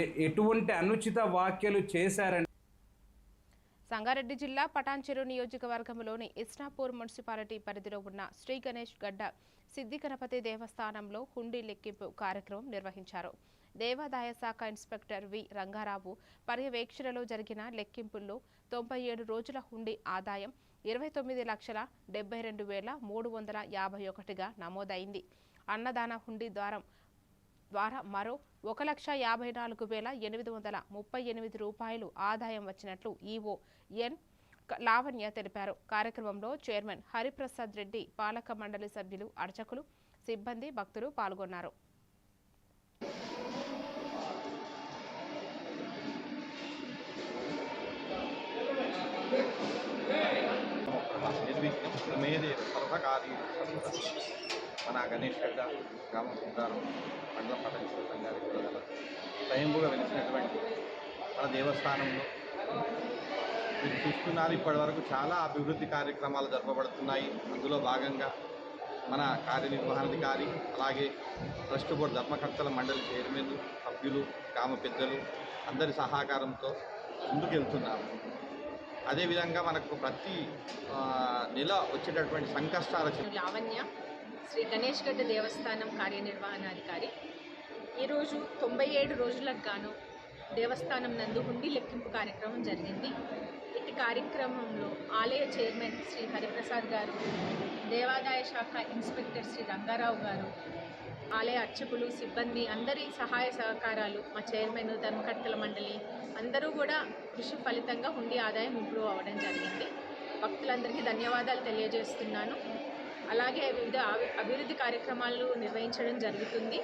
ఎటువంటి అనుచిత వ్యాఖ్యలు చేశారని సంగారెడ్డి జిల్లా పటాన్చెరు నియోజకవర్గంలోని ఇస్నాపూర్ మున్సిపాలిటీ పరిధిలో ఉన్న శ్రీ గణేష్ గడ్డ సిద్ధి గణపతి దేవస్థానంలో హుండీ లెక్కింపు కార్యక్రమం నిర్వహించారు. దేవాదాయ శాఖ ఇన్స్పెక్టర్ వి రంగారావు పర్యవేక్షణలో జరిగిన లెక్కింపుల్లో 97 రోజుల హుండీ ఆదాయం 29,72,351గా నమోదైంది. అన్నదాన హుండీ ద్వారా మరో 1,54,838 రూపాయలు ఆదాయం వచ్చినట్లు ఈవో ఎన్ లావణ్య తెలిపారు. కార్యక్రమంలో చైర్మన్ హరిప్రసాద్ రెడ్డి, పాలక మండలి సభ్యులు, అర్చకులు, సిబ్బంది, భక్తులు పాల్గొన్నారు. మన గణేష్ గడ్డ గ్రామ ఉద్దానం మండలం పటాన్చెరు సంగారెడ్డి జిల్లాలో స్వయంభూగా వెలిసినటువంటి మన దేవస్థానంలో మీరు చూస్తున్నారు, ఇప్పటి వరకు చాలా అభివృద్ధి కార్యక్రమాలు జరపబడుతున్నాయి. అందులో భాగంగా మన కార్యనిర్వహణాధికారి, అలాగే ట్రస్ట్ బోర్డు ధర్మకర్తల మండలి చైర్మన్, సభ్యులు, గ్రామ పెద్దలు అందరి సహకారంతో ముందుకెళ్తున్నారు. అదేవిధంగా మనకు ప్రతి నెల వచ్చేటటువంటి సంకష్టాల లావణ్య, శ్రీ గణేష్ గడ్డ దేవస్థానం కార్యనిర్వహణాధికారి. ఈరోజు 97 రోజులకు గాను దేవస్థానం నందు హుండీ లెక్కింపు కార్యక్రమం జరిగింది. ఇటు కార్యక్రమంలో ఆలయ చైర్మన్ శ్రీ హరిప్రసాద్ గారు, దేవాదాయ శాఖ ఇన్స్పెక్టర్ శ్రీ రంగారావు గారు, ఆలయ అర్చకులు, సిబ్బంది అందరి సహాయ సహకారాలు, మా చైర్మన్, ధర్మకర్తల మండలి అందరూ కూడా కృషి ఫలితంగా హుండీ ఆదాయం ఇంప్రూవ్ అవ్వడం జరిగింది. భక్తులందరికీ ధన్యవాదాలు తెలియజేస్తున్నాను. అలాగే వివిధ అభివృద్ధి కార్యక్రమాలు నిర్వహించడం జరుగుతుంది.